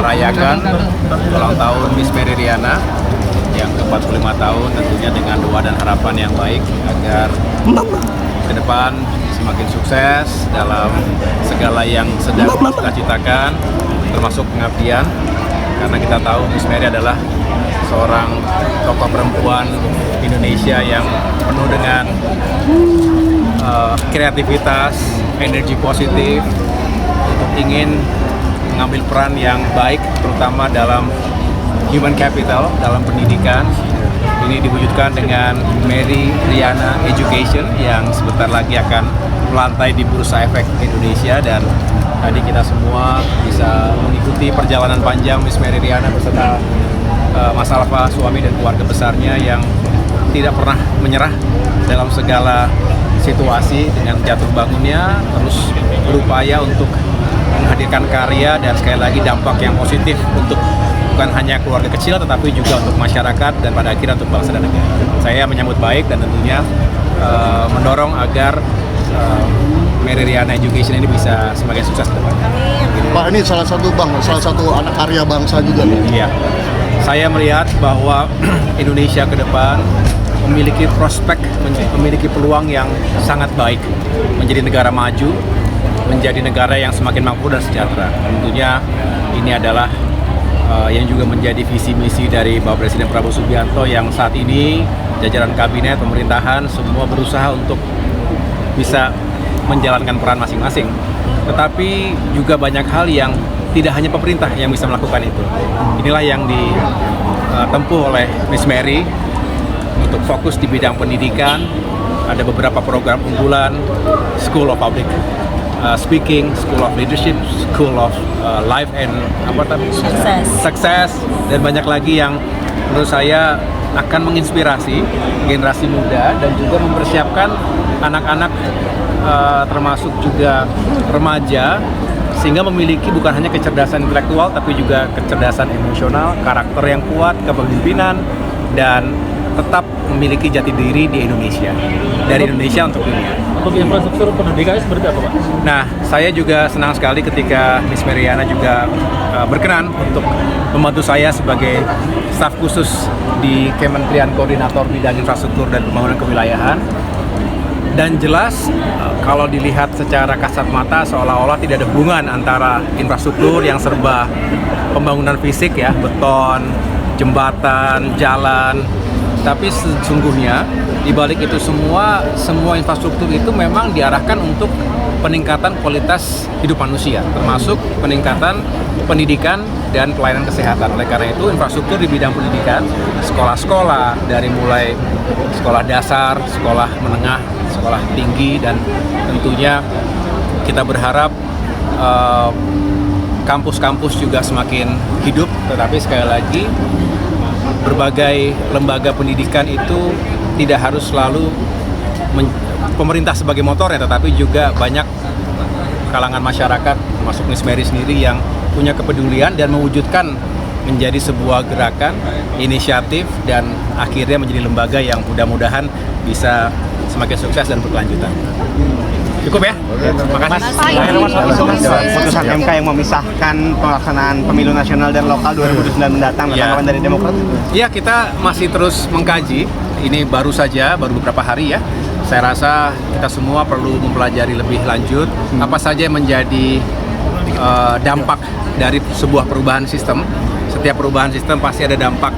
merayakan ulang tahun Miss Mary Riana yang ke-45 tahun, tentunya dengan doa dan harapan yang baik agar ke depan semakin sukses dalam segala yang sedang cita-citakan, termasuk pengabdian, karena kita tahu Miss Mary adalah seorang tokoh perempuan Indonesia yang penuh dengan kreativitas, energi positif untuk ingin mengambil peran yang baik, terutama dalam human capital, dalam pendidikan. Ini diwujudkan dengan Mary Riana Education yang sebentar lagi akan melantai di Bursa Efek Indonesia, dan tadi kita semua bisa mengikuti perjalanan panjang Miss Mary Riana beserta Mas Alfa, suami dan keluarga besarnya yang tidak pernah menyerah dalam segala situasi, dengan jatuh bangunnya terus berupaya untuk menghadirkan karya dan sekali lagi dampak yang positif untuk bukan hanya keluarga kecil tetapi juga untuk masyarakat dan pada akhirnya untuk bangsa dan negara. Saya menyambut baik dan tentunya mendorong agar Mary Riana Education ini bisa semakin sukses ke depan. Pak, ini salah satu anak karya bangsa juga nih. Iya. Saya melihat bahwa Indonesia ke depan memiliki prospek, memiliki peluang yang sangat baik menjadi negara maju, menjadi negara yang semakin makmur dan sejahtera. Tentunya ini adalah yang juga menjadi visi misi dari Bapak Presiden Prabowo Subianto yang saat ini jajaran kabinet, pemerintahan semua berusaha untuk bisa menjalankan peran masing-masing. Tetapi juga banyak hal yang tidak hanya pemerintah yang bisa melakukan itu. Inilah yang ditempuh oleh Miss Mary untuk fokus di bidang pendidikan. Ada beberapa program unggulan, School of Public Speaking, School of Leadership, School of Life and Success, dan banyak lagi yang menurut saya akan menginspirasi generasi muda dan juga mempersiapkan anak-anak termasuk juga remaja, sehingga memiliki bukan hanya kecerdasan intelektual tapi juga kecerdasan emosional, karakter yang kuat, kepemimpinan, dan tetap memiliki jati diri di Indonesia, dari Indonesia untuk dunia. Untuk infrastruktur pendidikannya seperti apa, Pak? Nah, saya juga senang sekali ketika Miss Mary Riana juga berkenan untuk membantu saya sebagai staf khusus di Kementerian Koordinator Bidang Infrastruktur dan Pembangunan Kewilayahan. Dan jelas kalau dilihat secara kasat mata seolah-olah tidak ada hubungan antara infrastruktur yang serba pembangunan fisik ya, beton, jembatan, jalan. Tapi sesungguhnya di balik itu semua infrastruktur itu memang diarahkan untuk peningkatan kualitas hidup manusia, termasuk peningkatan pendidikan dan pelayanan kesehatan. Oleh karena itu, infrastruktur di bidang pendidikan, sekolah-sekolah dari mulai sekolah dasar, sekolah menengah, sekolah tinggi, dan tentunya kita berharap kampus-kampus juga semakin hidup. Tetapi sekali lagi, berbagai lembaga pendidikan itu tidak harus selalu pemerintah sebagai motornya, tetapi juga banyak kalangan masyarakat, termasuk Miss Mary sendiri yang punya kepedulian dan mewujudkan menjadi sebuah gerakan, inisiatif, dan akhirnya menjadi lembaga yang mudah-mudahan bisa semakin sukses dan berkelanjutan. Cukup ya? Terima kasih. Putusan MK yang memisahkan pelaksanaan pemilu nasional dan lokal 2009 mendatang, tanggapan dari Demokrat? Ya, kita masih terus mengkaji. Ini baru beberapa hari ya. Saya rasa kita semua perlu mempelajari lebih lanjut apa saja yang menjadi dampak dari sebuah perubahan sistem. Setiap perubahan sistem pasti ada dampak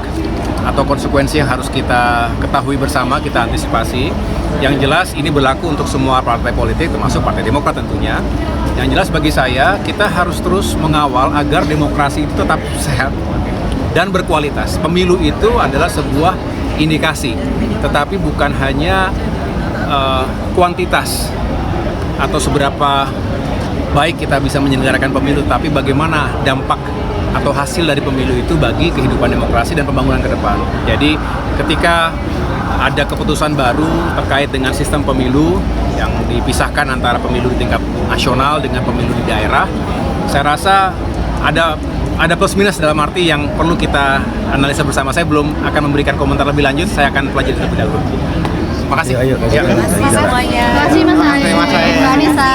atau konsekuensi yang harus kita ketahui bersama, kita antisipasi. Yang jelas ini berlaku untuk semua partai politik, termasuk Partai Demokrat tentunya. Yang jelas bagi saya, kita harus terus mengawal agar demokrasi itu tetap sehat dan berkualitas. Pemilu itu adalah sebuah indikasi, tetapi bukan hanya kuantitas atau seberapa baik kita bisa menyelenggarakan pemilu, tapi bagaimana dampak atau hasil dari pemilu itu bagi kehidupan demokrasi dan pembangunan ke depan. Jadi ketika ada keputusan baru terkait dengan sistem pemilu yang dipisahkan antara pemilu di tingkat nasional dengan pemilu di daerah, saya rasa ada plus minus dalam arti yang perlu kita analisa bersama. Saya belum akan memberikan komentar lebih lanjut, saya akan pelajari terlebih dahulu. Makasih. Ayo, Ya. semuanya. Terima kasih Mas Ari. Terima kasih. Mbak Nisa.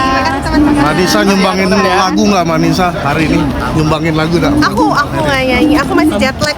Manisa nyumbangin lagu nggak Manisa hari ini? Nyumbangin lagu nggak? Aku nggak nyanyi, aku masih jet lag.